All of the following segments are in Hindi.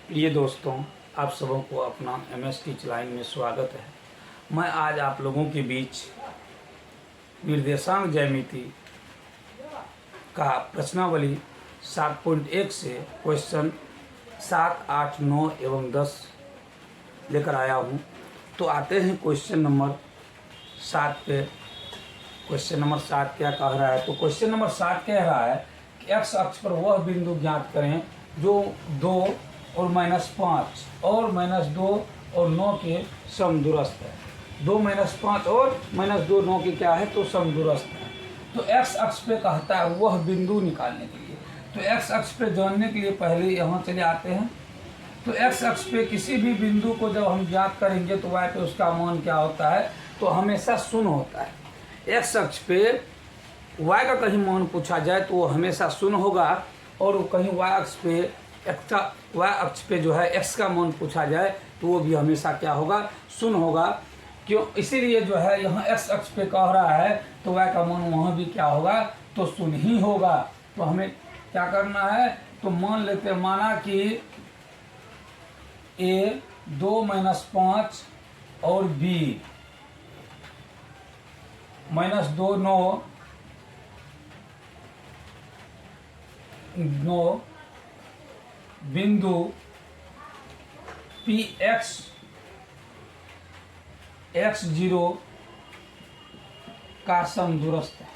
प्रिय दोस्तों, आप सबों को अपना MS टीच लाइन में स्वागत है। मैं आज आप लोगों के बीच निर्देशांक ज्यामिति का प्रश्नावली 7.1 से क्वेश्चन 7, 8, 9 एवं 10 लेकर आया हूं। तो आते हैं क्वेश्चन नंबर 7 पे। क्वेश्चन नंबर 7 क्या कह रहा है? तो क्वेश्चन नंबर 7 कह रहा है कि x अक्ष पर वह बिंदु ज्ञात करें जो 2 और -5 और -2 और 9 के समदूरस्थ है। 2 -5 और -2 9 के क्या है? तो समदूरस्थ है। तो x अक्ष पे कहता है वह बिंदु निकालने के लिए। तो x अक्ष पे जानने के लिए पहले यहाँ चले आते हैं। तो x अक्ष पे किसी भी बिंदु को जब हम ज्ञात करेंगे तो y पे उसका मान क्या होता है? तो हमेशा शून्य होता है। x अक्ष पे y का कहीं मान पूछा जाए तो वो हमेशा शून्य होगा, और कहीं y अक्ष पे जो है x का मान पूछा जाए तो वो भी हमेशा क्या होगा? शून्य होगा। क्यों? इसीलिए जो है यहाँ x अक्ष पे कह रहा है तो y का मान वहाँ भी क्या होगा? तो शून्य ही होगा। तो हमें क्या करना है? तो मान लेते हैं, माना कि a 2 -5 और b -2 9 बिंदु Px x0 का समदूरस्थ है।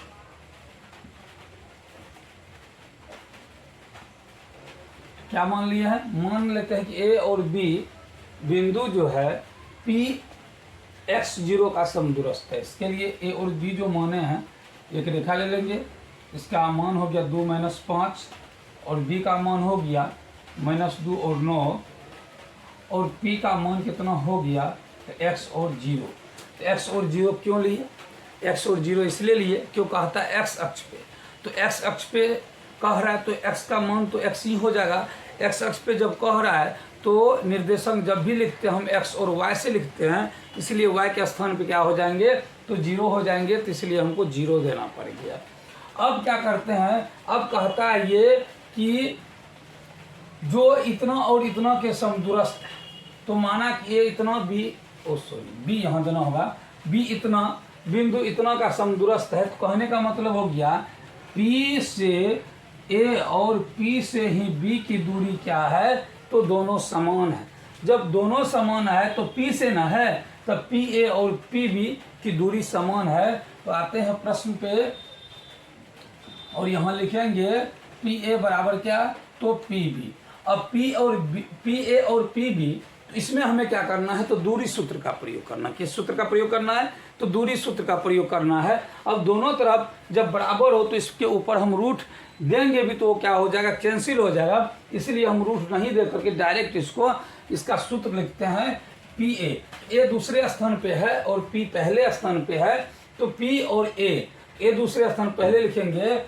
क्या मान लिया है? मान लेते हैं कि a और b बिंदु जो है Px0 का समदूरस्थ है। इसके लिए a और b जो माने हैं एक रेखा ले लेंगे। इसका मान हो गया 2 -5 और b का मान हो गया -2 और 9, और p का मान कितना हो गया? तो x और 0। तो x और 0 क्यों लिए? x और 0 इसलिए लिए क्यों कहता है x अक्ष पे। तो x अक्ष पे कह रहा है तो x का मान तो x ही हो जाएगा। x अक्ष पे जब कह रहा है तो निर्देशांक जब भी लिखते हैं हम x और y से लिखते हैं, इसलिए y के स्थान पे क्या हो जाएंगे? तो 0 हो जाएंगे। तो इसलिए हमको 0 देना पड़ेगा। अब क्या करते हैं? अब कहता है ये कि जो इतना और इतना के समदूरस्थ है, तो माना कि ये इतना बी यहाँ देना होगा, बी इतना बिंदु इतना का समदूरस्थ है। तो कहने का मतलब हो गया P से A और P से ही B की दूरी क्या है? तो दोनों समान है। जब दोनों समान है तो P से ना है, तब PA और PB की दूरी समान है। तो आते हैं प्रश्न पे और यहाँ लिखेंगे PA बराबर क्या? तो PB। अब PA और PB, तो इसमें हमें क्या करना है? तो दूरी सूत्र का प्रयोग करना। किस सूत्र का प्रयोग करना है? तो दूरी सूत्र का प्रयोग करना है। अब दोनों तरफ जब बराबर हो तो इसके ऊपर हम रूट देंगे भी तो क्या हो जाएगा? कैंसिल हो जाएगा। इसलिए हम रूट नहीं दे करके डायरेक्ट इसका सूत्र लिखते हैं PA। A दूसरे स्थान पे है और P पहले स्थान पे है। तो P और A दूसरे स्थान पहले लिखेंगे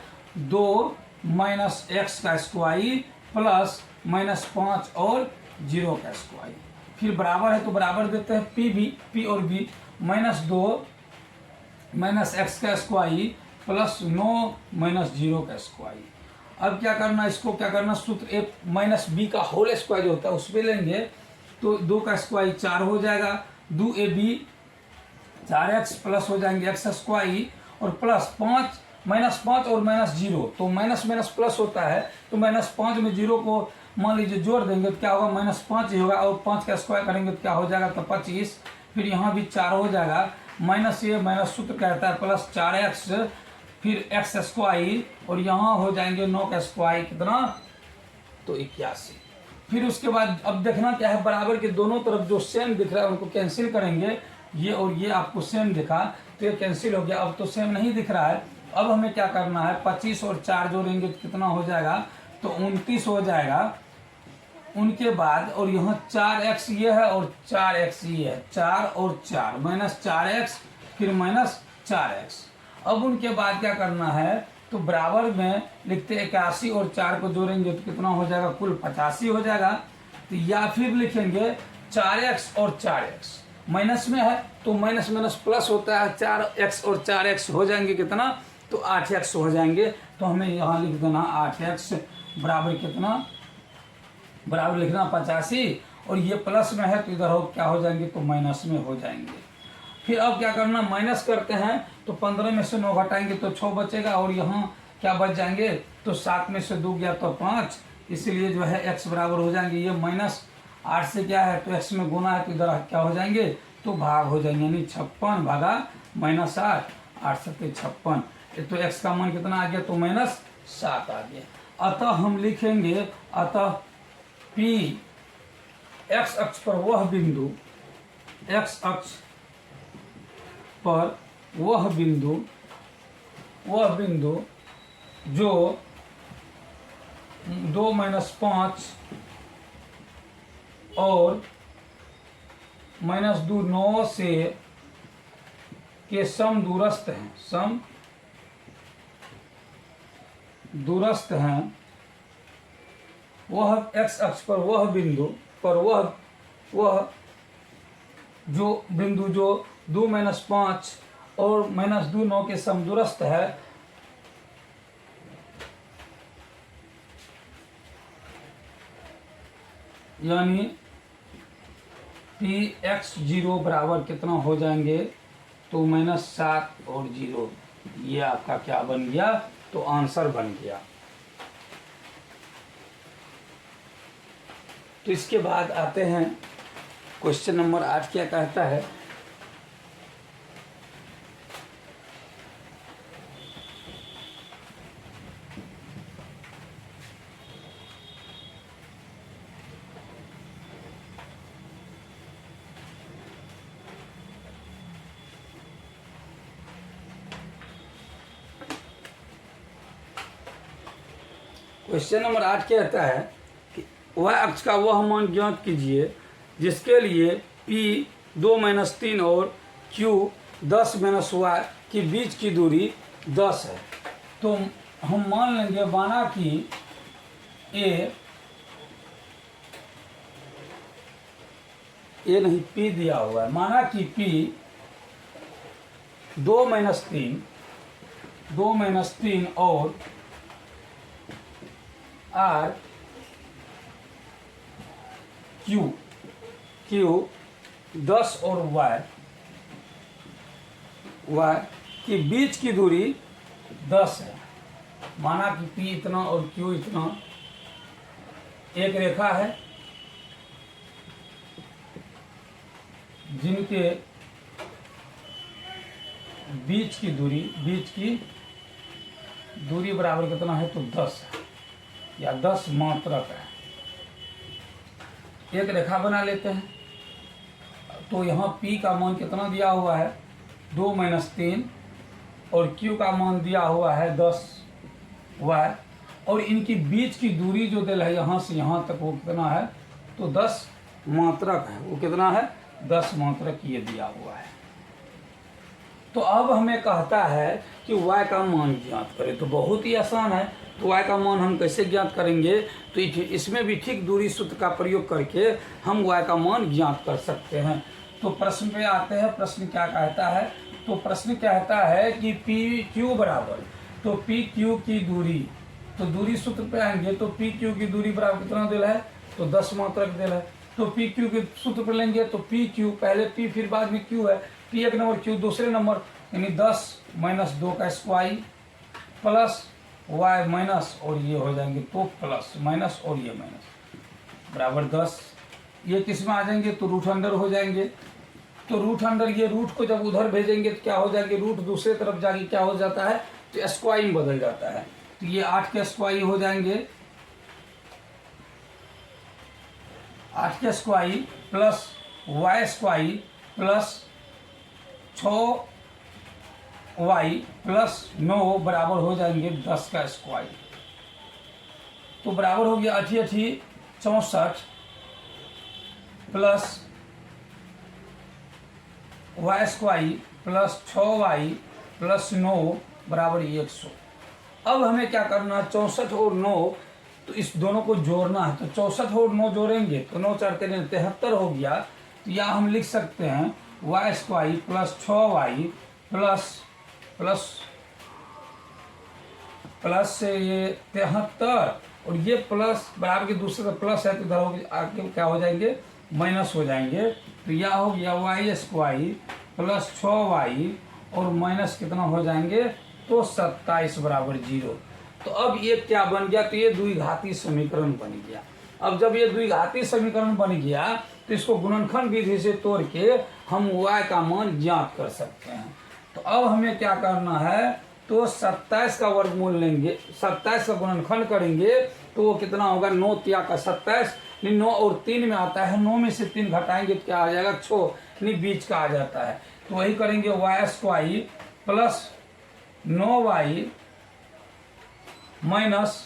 2 -x का स्क्वायर प्लस -5 और 0 का स्क्वायर। फिर बराबर है तो बराबर देते हैं P और B -2 -x का स्क्वायर प्लस 9 -0 का स्क्वायर। अब क्या करना? इसको क्या करना? सूत्र -b का होल स्क्वायर जो होता है उस पर लेंगे। तो 2 का स्क्वायर 4 हो जाएगा। 2ab 4x प्लस हो जाएंगे x स्क्वायर और प्लस -5 और -0। तो माइनस प्लस होता है। तो -5 में 0 को मान लीजिए जोड़ देंगे तो क्या होगा? -5 ही होगा, और 5 का स्क्वायर करेंगे तो क्या हो जाएगा? तो 25। फिर यहाँ भी 4 हो जाएगा। माइनस सूत्र कहता है प्लस 4x फिर x स्क्वायर और यहाँ हो जाएंगे 9 का स्क्वायर कितना? तो 81। फिर उसके बाद अब देखना क्या है? बराबर के दोनों तरफ जो सेम दिख रहा है उनको कैंसिल करेंगे। ये और ये आपको सेम दिखा तो ये कैंसिल हो गया। अब तो सेम नहीं दिख रहा है। अब हमें क्या करना है? 25 और 4 जोड़ेंगे तो कितना हो जाएगा? तो 29 हो जाएगा। उनके बाद और यहाँ 4x ये है और 4x ये है। 4 और 4 -4x फिर -4x। अब उनके बाद क्या करना है? तो बराबर में लिखते 81 और 4 को जोड़ेंगे तो कितना हो जाएगा? कुल 85 हो जाएगा। तो या फिर लिखेंगे 4x और 4x माइनस में है तो माइनस प्लस होता है। 4x और 4x हो जाएंगे कितना? तो 8x हो जाएंगे। तो हमें यहाँ लिख देना 8x बराबर कितना? बराबर लिखना 85, और ये प्लस में है तो इधर हो क्या हो जाएंगे, तो माइनस में हो जाएंगे। फिर अब क्या करना, माइनस करते हैं तो 15 में से 9 घटाएंगे तो 6 बचेगा, और यहाँ क्या बच जाएंगे, तो 7 में से 2 गया तो 5, इसलिए जो है x बराबर हो जाएंगे, ये -8 से क्या है, तो x में गुना है तो इधर क्या हो जाएंगे, तो भाग हो जाएंगे, यानी 56 भागा -8, 8 सत्ते 56, तो x का मान कितना आ गया, तो -7 आ गया। अतः हम लिखेंगे, अतः P x अक्ष पर वह बिंदु, x अक्ष पर वह बिंदु जो 2 - 5 और -2 9 से के सम दूरस्थ हैं, वह x अक्ष पर वह बिंदु पर वह जो बिंदु जो 2 - 5 और -2 9 के समदूरस्थ है, यानी Px0 बराबर कितना हो जाएंगे, तो -7 और 0, ये आपका क्या बन गया, तो आंसर बन गया। तो इसके बाद आते हैं क्वेश्चन नंबर 8, क्या कहता है, क्वेश्चन नंबर 8 कहता है कि वह अक्ष का वह मान ज्ञात कीजिए जिसके लिए P 2 - 3 और Q 10 - y के बीच की दूरी 10 है। तो हम मान लेंगे, माना कि ए नहीं P दिया हुआ है, माना कि P 2 - 3 और R Q 10 और y के बीच की दूरी 10 है। माना कि P इतना और Q इतना एक रेखा है जिनके बीच की दूरी बराबर कितना है, तो 10 है या 10 मात्रक है। एक रेखा बना लेते हैं, तो यहाँ P का मान कितना दिया हुआ है, 2 - 3 और Q का मान दिया हुआ है 10 y, और इनकी बीच की दूरी जो दिल है यहाँ से यहाँ तक, वो कितना है, तो 10 मात्रक है। वो कितना है, 10 मात्रक ये दिया हुआ है। तो अब हमें कहता है कि y का मान ज्ञात करें, तो बहुत ही आसान है। तो y का मान हम कैसे ज्ञात करेंगे, तो इसमें भी ठीक दूरी सूत्र का प्रयोग करके हम y का मान ज्ञात कर सकते हैं। तो प्रश्न पे आते हैं, प्रश्न क्या कहता है, तो प्रश्न कहता है कि PQ बराबर, तो PQ की दूरी, तो दूरी सूत्र पे आएंगे तो PQ की दूरी बराबर कितना दिल है, तो 10 मात्रक दिल है। तो PQ के सूत्र पे लेंगे तो PQ, पहले P फिर बाद में Q है, P एक नंबर Q दूसरे नंबर, यानी 10 - 2 का स्क्वायर प्लस y माइनस, और ये हो जाएंगे तो प्लस माइनस और ये माइनस बराबर 10। ये किस में आ जाएंगे, तो रूट अंडर हो जाएंगे। तो रूट अंडर, ये रूट को जब उधर भेजेंगे तो क्या हो जाएंगे, रूट दूसरे तरफ जाके क्या हो जाता है, तो स्क्वायर में बदल जाता है। तो ये 8 के स्क्वायर हो जाएंगे, 8 के square plus y square plus 6y plus 9 बराबर हो जाएंगे 10 का स्क्वायर। तो बराबर हो गया 8 × 8 64 plus y square plus 6y plus 9 बराबर 100। अब हमें क्या करना है, 64 और 9, तो इस दोनों को जोड़ना है। तो 64 और 9 जोड़ेंगे तो 9 4 3 73 हो गया। तो या हम लिख सकते हैं y square plus 6y plus से ये 73 और ये प्लस बराबर के दूसरे तरफ प्लस है तो इधर आगे क्या हो जाएंगे, माइनस हो जाएंगे। तो यह हो गया वाई स्क्वायर प्लस 6y और माइनस कितना हो जाएंगे, तो 27 बराबर 0। तो अब ये क्या बन गया, तो ये द्विघाती समीकरण बन गया। अब जब ये द्विघाती समीकरण बन गया तो इसको गुणनखंड विधि से तोड़ के हम y का मान ज्ञात कर सकते हैं। तो अब हमें क्या करना है, तो 27 का वर्गमूल लेंगे, 27 का गुणनखंड करेंगे तो वो कितना होगा, 9 तिया का 27, 9 और 3 में आता है, 9 में से 3 घटाएंगे तो क्या आ जाएगा 6, यानी बीच का आ जाता है। तो वही करेंगे y square plus 9y minus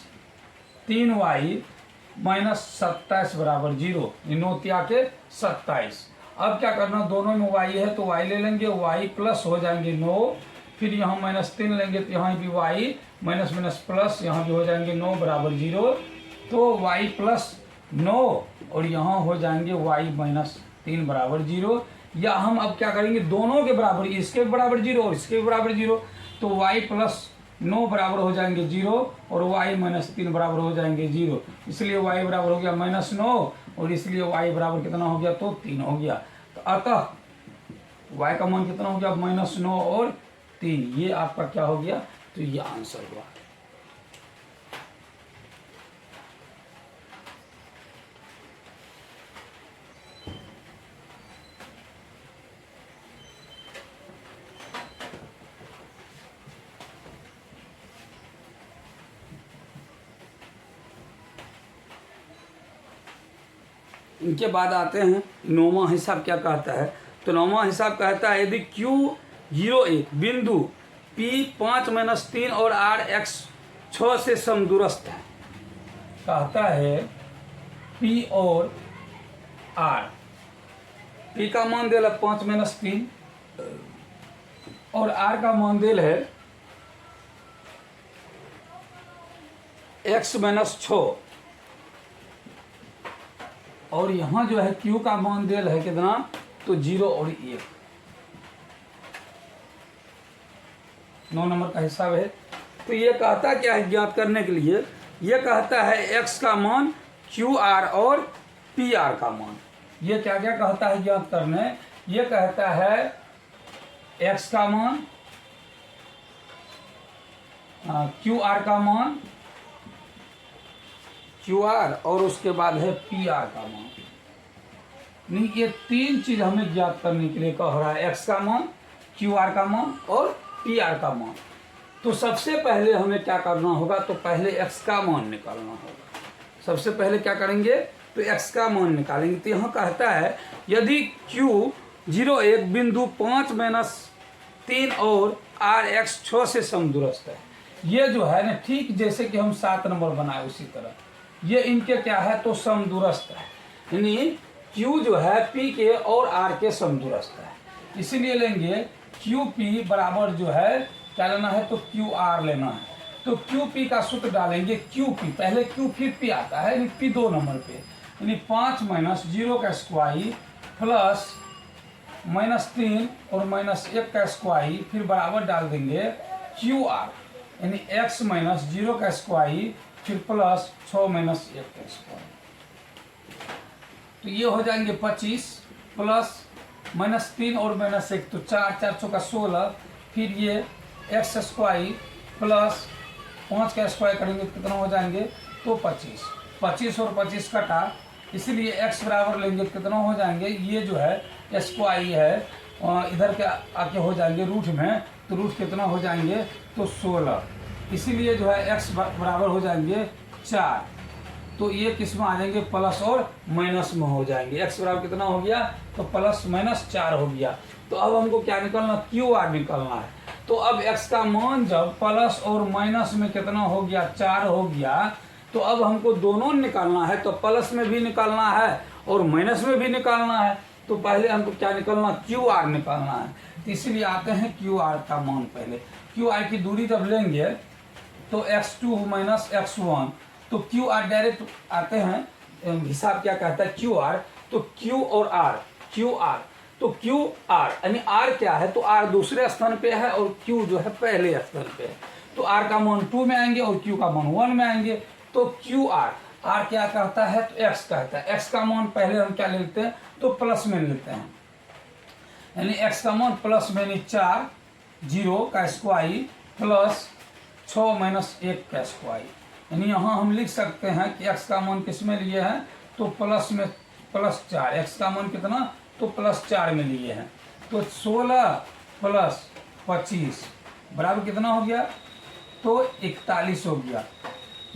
3y minus 27 बराबर 0, 9 तिया के 27। अब क्या करना, दोनों में y है तो y ले लेंगे, y प्लस हो जाएंगे 9, फिर यहाँ माइनस 3 लेंगे तो यहाँ भी y माइनस माइनस प्लस, यहाँ भी हो जाएंगे 9 बराबर 0। तो y प्लस 9 और यहाँ हो जाएंगे y माइनस 3 बराबर 0। या हम अब क्या करेंगे, दोनों के बराबर, इसके बराबर 0 और इसके बराबर 0, तो y प्लस 9 बराबर हो जाएंगे 0 और y माइनस 3 बराबर हो जाएंगे 0। इसलिए y बराबर हो गया माइनस 9 और इसलिए y बराबर कितना हो गया, तो 3 हो गया। तो अतः y का मान कितना हो गया, माइनस 9 और 3। ये आपका क्या हो गया, तो ये आंसर हुआ। इनके बाद आते हैं नौवां हिसाब क्या कहता है। तो नौवां हिसाब कहता है यदि Q01 बिंदु P 5 - 3 और R x 6 से समदूरस्थ है। कहता है P और R, P का मान दिल है 5 - 3 और R का मान दिल है x - 6 और यहाँ जो है Q का मान दिल है कितना, तो 0 और 1। 9 नंबर का हिसाब है। तो ये कहता क्या है ज्ञात करने के लिए, ये कहता है x का मान QR और PR का मान। ये क्या क्या कहता है ज्ञात करने, ये कहता है x का मान, QR का मान, QR और उसके बाद है PR का मान। नहीं, ये 3 चीज हमें ज्ञात करने के लिए कह रहा है, x का मान, QR का मान और PR का मान। तो सबसे पहले हमें क्या करना होगा, तो पहले x का मान निकालना होगा। सबसे पहले क्या करेंगे, तो x का मान निकालेंगे। तो यहाँ कहता है यदि Q01 बिंदु 5 - 3 और R x 6 से समदूरस्थ है। ये जो है ना, ठीक जैसे कि हम 7 नंबर बनाए उसी तरह ये इनके क्या है, तो समदूरस्थ है, यानी Q जो है P के और R के समदूरस्थ है। इसीलिए लेंगे QP बराबर जो है क्या लेना है, तो QR लेना है। तो QP का सूत्र डालेंगे, QP पहले Q फिर P आता है, यानी P 2 नंबर पे, यानी 5 - 0 का स्क्वायर प्लस -3 और -1 का स्क्वायर, फिर बराबर डाल देंगे QR, यानी x - 0 का स्क्वायर फिर प्लस 6 - 1 का स्क्वायर। तो ये हो जाएंगे 25 प्लस -3 और -1, तो 4 4 6 का 16, फिर ये x स्क्वायर प्लस 5 का स्क्वायर करेंगे तो कितना हो जाएंगे, तो 25। 25 और 25 कटा, इसलिए x बराबर लेंगे तो कितना हो जाएंगे, ये जो है स्क्वायर है इधर के आके हो जाएंगे रूट में, तो रूट कितना हो जाएंगे, तो 16। इसीलिए जो है x बराबर हो जाएंगे 4। तो ये किस में आ जाएंगे, प्लस और माइनस में हो जाएंगे। x बराबर कितना हो गया, तो प्लस माइनस 4 हो गया। तो अब हमको क्या निकलना, QR निकलना है। तो अब x का मान जब प्लस और माइनस में कितना हो गया, 4 हो गया, तो अब हमको दोनों निकालना है। तो प्लस में भी निकालना है और माइनस में भी निकालना है। तो पहले हमको क्या निकालना, QR निकालना है। तो इसलिए आते हैं QR का मान पहले। QR की दूरी जब लेंगे तो x2 - x1, तो QR डायरेक्ट आते हैं, हिसाब क्या कहता है QR, तो Q और R, QR, तो QR यानी R क्या है, तो R दूसरे स्थान पे है और Q जो है पहले स्थान पे है। तो R का मान 2 में आएंगे और Q का मान 1 में आएंगे। तो क्यू आर, आर क्या कहता है तो एक्स कहता है। एक्स का मान पहले हम क्या ले लेते हैं तो प्लस में लेते हैं, यानी एक्स का मान प्लस में 4 0 का स्क्वायर प्लस 6 माइनस 1 का स्क्वायर, यानी यहाँ हम लिख सकते हैं कि एक्स का मान किस में लिए हैं तो प्लस में प्लस 4, एक्स का मान कितना तो प्लस 4 में लिए हैं। तो 16 प्लस 25 बराबर कितना हो गया तो 41 हो गया।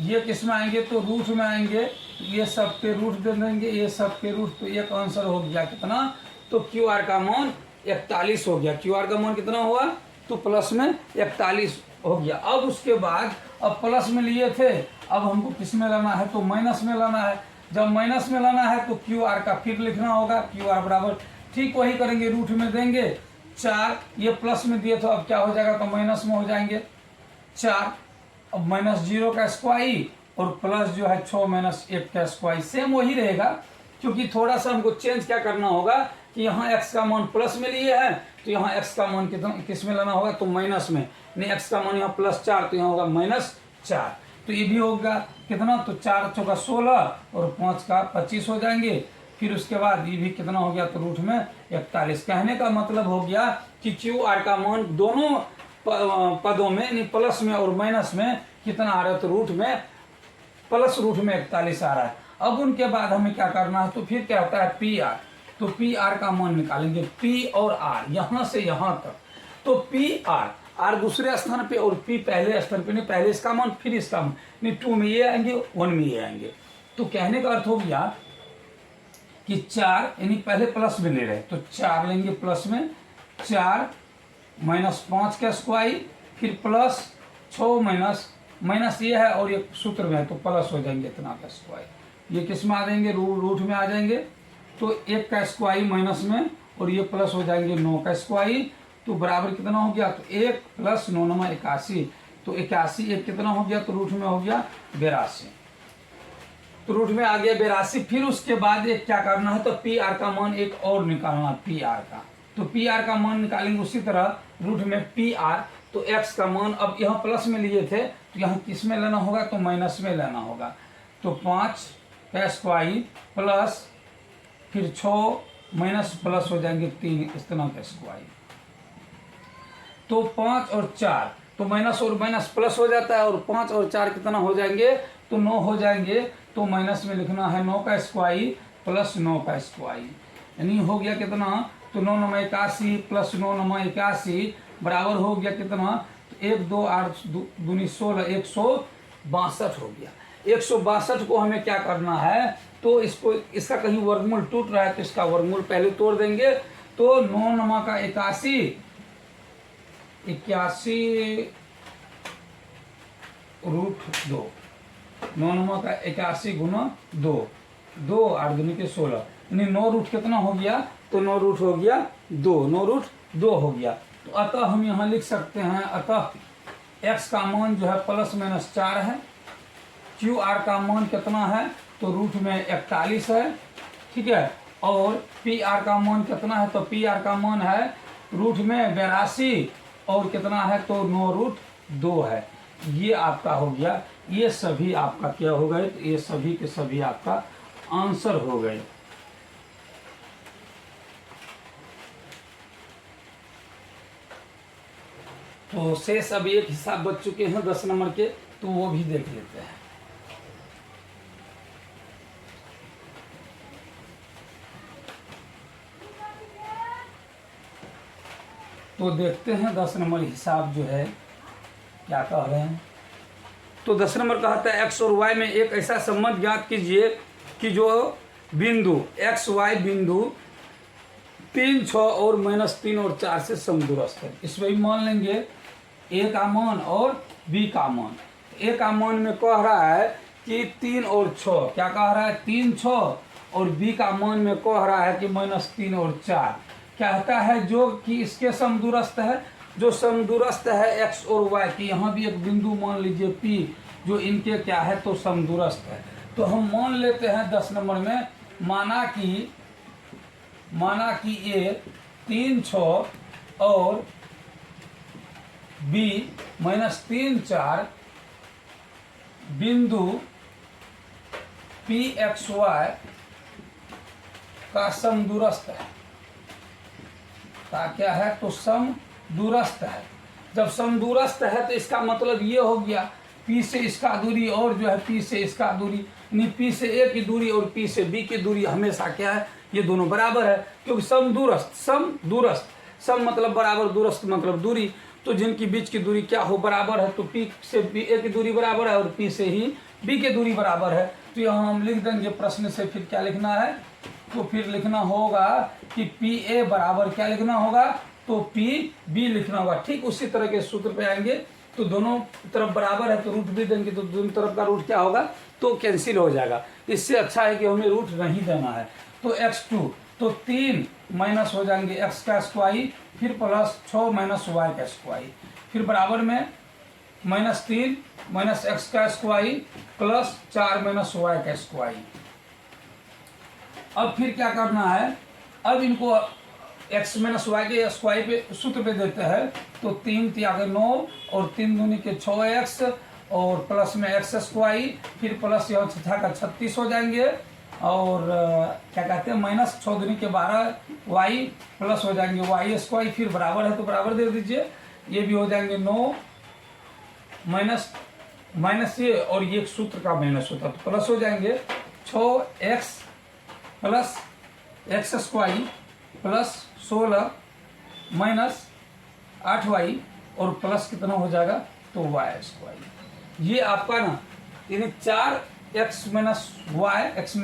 ये किस में आएंगे तो रूट में आएंगे, ये सब के रूट दे देंगे, ये सब के रूट, तो एक आंसर हो गया कितना तो क्यू आर का मान 41 हो गया। क्यू आर का मान कितना हुआ तो प्लस में 41 हो गया। अब उसके बाद अब प्लस में लिए थे, अब हमको किस में लाना है तो माइनस में लाना है। जब माइनस में लाना है तो क्यू आर का फिर लिखना होगा, क्यू आर बराबर ठीक वही करेंगे, रूट में देंगे 4, ये प्लस में दिए तो अब क्या हो जाएगा तो माइनस में हो जाएंगे 4, अब माइनस 0 का स्क्वायर और प्लस जो है 6 माइनस 1 का स्क्वायर, सेम वही रहेगा, क्योंकि थोड़ा सा हमको चेंज क्या करना होगा कि यहाँ x का मान प्लस में लिए है तो यहाँ x का मान कितना किस में लाना होगा तो माइनस में, नहीं x का मान यहाँ प्लस 4 तो यहाँ होगा माइनस 4, तो ये भी होगा कितना तो 4 चौका 16 और 5 का 25 हो जाएंगे। फिर उसके बाद ये भी कितना हो गया तो रूट में 41। कहने का मतलब हो गया कि क्यू आर का मान दोनों पदों में यानी प्लस में और माइनस में कितना आ रहा है तो रूट में प्लस रूट में 41 आ रहा है। अब उनके बाद हमें क्या करना है तो फिर क्या होता है पी आर, तो पी आर का मान निकालेंगे, पी और आर यहाँ से यहाँ तक, तो पी आर, आर दूसरे स्थान पे और पी पहले स्थान पे, नहीं पहले इसका मान फिर इसका मान, नहीं 2 में ये आएंगे 1 में ये आएंगे। तो कहने का अर्थ हो गया कि 4 यानी पहले प्लस में ले रहे तो 4 लेंगे प्लस में 4 माइनस 5 का स्क्वायर फिर प्लस 6 माइनस ये है और ये सूत्र में है तो प्लस हो जाएंगे इतना का स्क्वायर, ये किस में आ जाएंगे रूट में आ जाएंगे, तो 1 का स्क्वायर माइनस में और ये प्लस हो जाएंगे 9 का स्क्वायर, तो बराबर कितना हो गया तो 1 प्लस 9 9 81, तो 81 1 कितना हो गया तो रूट में हो गया 82, तो रूट में आ गया 82। फिर उसके बाद एक क्या करना है तो पी आर का मान एक और निकालना, पी आर का, तो पी आर का मान निकालेंगे उसी तरह रूट में पी आर, तो एक्स का मान अब यहाँ प्लस में लिए थे तो यहाँ किस में लेना होगा तो माइनस में लेना होगा, तो 5 का स्क्वायर प्लस फिर 6 माइनस प्लस हो जाएंगे 3 इस तरह का स्क्वायर, तो 5 और 4 तो माइनस और माइनस प्लस हो जाता है और 5 और 4 कितना हो जाएंगे तो 9 हो जाएंगे, तो माइनस में लिखना है 9 का स्क्वायर प्लस 9 का स्क्वायर, यानी हो गया कितना तो 9 9 81 प्लस 9 9 81 बराबर हो गया कितना तो 1 2 8 दूनी 16 162 हो गया। 162 को हमें क्या करना है तो इसको इसका कहीं वर्गमूल टूट रहा है तो इसका वर्गमूल पहले तोड़ देंगे, तो 9 9 का 81 रूट 2, 9 9 का 81 गुना 2 2 8 दूनी के 16, यानी 9 रूट कितना हो गया तो 9 रूट हो गया 2, 9 रूट 2 हो गया। तो अतः हम यहाँ लिख सकते हैं अतः x का मान जो है प्लस माइनस 4 है, क्यू आर का मान कितना है तो रूट में 41 है, ठीक है, और पी आर का मान कितना है तो पी आर का मान है रूट में 82 और कितना है तो 9 रूट 2 है। ये आपका हो गया, ये सभी आपका क्या हो गए तो ये सभी के सभी आपका आंसर हो गए। तो शेष अभी एक हिसाब बच चुके हैं 10 नंबर के, तो वो भी देख लेते हैं। तो देखते हैं 10 नंबर हिसाब जो है क्या कह रहे हैं। तो 10 नंबर कहता है एक्स और वाई में एक ऐसा संबंध ज्ञात कीजिए कि जो बिंदु एक्स वाई बिंदु 3 6 और -3 और 4 से समदूरस्थ है। इसमें भी मान लेंगे ए का मान और बी का मान। ए का मान में कह रहा है कि 3 और 6, क्या कह रहा है 3 6, और बी का मान में कह रहा है कि -3 और 4, कहता है जो कि इसके समदूरस्थ है, जो समदूरस्थ है एक्स और वाई की। यहाँ भी एक बिंदु मान लीजिए पी जो इनके क्या है तो समदूरस्थ है। तो हम मान लेते हैं 10 नंबर में, माना कि ए 3 6 और बी -3 4 बिंदु पी एक्स वाई का सम दूरस्थ है, का क्या है तो सम दूरस्थ है। जब सम दूरस्थ है तो इसका मतलब ये हो गया P से इसका दूरी और जो है P से इसका दूरी, यानी P से A की दूरी और P से B की दूरी हमेशा क्या है, ये दोनों बराबर है, क्योंकि सम दूरस्थ, सम दूरस्थ, सम मतलब बराबर, दूरस्थ मतलब दूरी, तो जिनकी बीच की दूरी क्या हो बराबर है, तो P से A की दूरी बराबर है और P से ही B की दूरी बराबर है। तो यहाँ हम लिख देंगे प्रश्न से, फिर क्या लिखना है, तो फिर लिखना होगा कि PA बराबर क्या लिखना होगा, तो PB लिखना होगा। ठीक उसी तरह के सूत्र पे आएंगे, तो दोनों तरफ बराबर है तो रूट भी देंगे, तो दोनों तरफ का रूट क्या होगा तो कैंसिल हो जाएगा। इससे अच्छा है कि हमें रूट नहीं देना है। तो x2 तो 3 माइनस हो जाएंगे x का स्क्वायर, फिर प्लस 6 माइनस y का स्क्वायर, फिर बराबर में -3 माइनस x का स्क्वायर प्लस 4 माइनस y का स्क्वायर। अब फिर क्या करना है, अब इनको x माइनस वाई के स्क्वायर पे सूत्र पे देते हैं, तो 3 3 9 और 3 दूनी के 6x और प्लस में x स्क्वायर, फिर प्लस यह 6 का 36 हो जाएंगे, और क्या कहते हैं माइनस 6 दूनी के 12y प्लस हो जाएंगे y स्क्वायर, फिर बराबर है तो बराबर दे दीजिए, ये भी हो जाएंगे 9 माइनस ये और ये सूत्र का माइनस होता है तो प्लस हो जाएंगे 6x plus x square plus 16 minus 8y और प्लस कितना हो जाएगा तो y स्क्वायर। ये आपका ना यानी 4x minus y x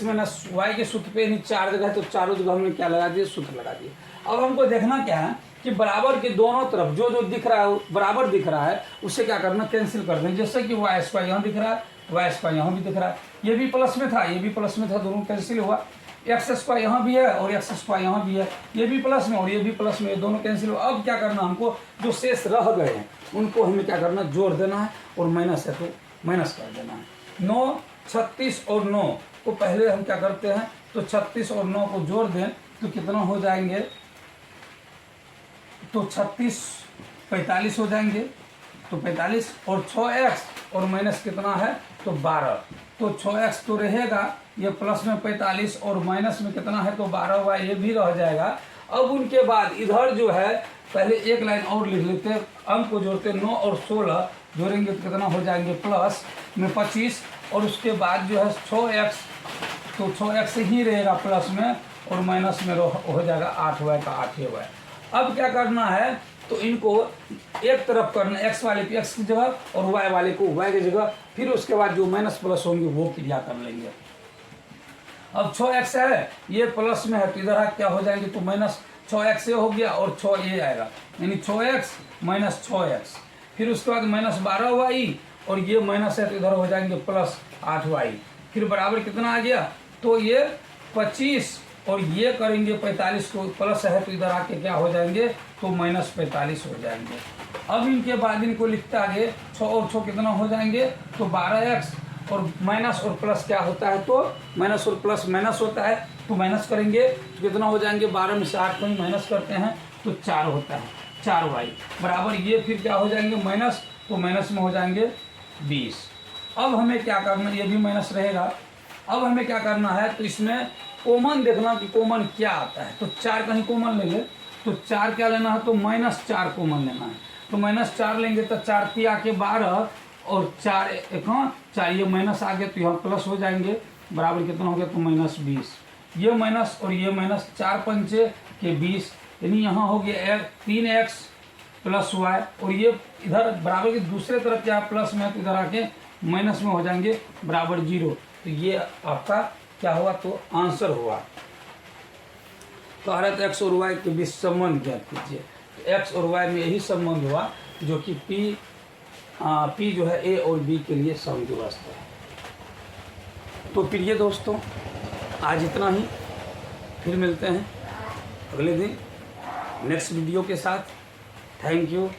minus y के सूत्र पे यानी 4 जगह है, तो चारों जगह हमने क्या लगा दिया, सूत्र लगा दिया। अब हमको देखना क्या है कि बराबर के दोनों तरफ जो जो दिख रहा है बराबर दिख रहा है, उससे क्या करना कैंसिल कर दें। जैसे कि y स्क्वायर यहाँ दिख रहा है, y स्क्वायर यहाँ भी दिख रहा है, ये भी प्लस में था, ये भी प्लस में था, दोनों कैंसिल हुआ। एक्स स्क्वायर यहाँ भी है और एक्स स्क्वायर यहाँ भी है, ये भी प्लस में और ये भी प्लस में, ये दोनों कैंसिल हुआ। अब क्या करना हमको, जो शेष रह गए हैं उनको हमें क्या करना, जोड़ देना है, और माइनस है तो माइनस कर देना है। 9 36 और 9 को पहले हम क्या करते हैं, तो 36 और 9 को जोड़ दें तो कितना हो जाएंगे, तो 36 45 हो जाएंगे, तो 45 और 6x और माइनस कितना है तो 12, तो 6x तो रहेगा, ये प्लस में 45 और माइनस में कितना है तो 12 हुआ, ये भी रह जाएगा। अब उनके बाद इधर जो है पहले एक लाइन और लिख लेते हैं, अंक को जोड़ते 9 और 16 जोड़ेंगे तो कितना हो जाएंगे प्लस में 25, और उसके बाद जो है 6x तो 6x ही रहेगा प्लस में, और माइनस में हो जाएगा 8y का 8y। अब क्या करना है, तो इनको एक तरफ करना, x वाले को x की जगह और y वाले को y की जगह, फिर उसके बाद जो माइनस प्लस होंगे वो क्रिया कर लेंगे। अब 6x है, ये प्लस में है तो इधर क्या हो जाएंगे, तो माइनस 6x हो गया और 6 ये आएगा, यानी 6x माइनस 6x, फिर उसके बाद माइनस 12y और ये माइनस है तो इधर हो जाएंगे प्लस 8y, फिर बराबर कितना आ गया, तो ये 25 और ये करेंगे 45 को प्लस है तो इधर आके क्या हो जाएंगे, तो माइनस 45 हो जाएंगे। अब इनके बाद इनको लिखते आगे 6 और 6 कितना हो जाएंगे, तो 12x और माइनस और प्लस क्या होता है, तो माइनस और प्लस माइनस होता है, तो माइनस करेंगे तो कितना हो जाएंगे, 12 में से 8 को ही माइनस करते हैं तो 4 होता है, 4y बराबर ये फिर क्या हो जाएंगे माइनस, तो माइनस में हो जाएंगे 20। अब हमें क्या करना, ये भी माइनस रहेगा। अब हमें क्या करना है, तो इसमें कॉमन देखना कि कॉमन क्या आता है, तो 4 कहीं कॉमन ले ले, तो 4 क्या लेना है, तो -4 कॉमन लेना है, तो -4 लेंगे तो 4 3 आके 12 और 4 1 4 ये माइनस आ गया तो यहाँ प्लस हो जाएंगे, बराबर कितना हो गया, तो -20, ये माइनस और ये माइनस, 4 पंचे के 20, यानी यहाँ हो गया 3x प्लस y, और ये इधर बराबर के दूसरे तरफ क्या प्लस में तो इधर आके माइनस में हो जाएंगे बराबर 0, तो ये आपका क्या हुआ, तो आंसर हुआ। तो हर x और y के बीच संबंध ज्ञात कीजिए, तो x और y में यही संबंध हुआ जो कि P जो है A और B के लिए समदूरस्थ है। तो प्रिय दोस्तों आज इतना ही, फिर मिलते हैं अगले दिन नेक्स्ट वीडियो के साथ। Thank you.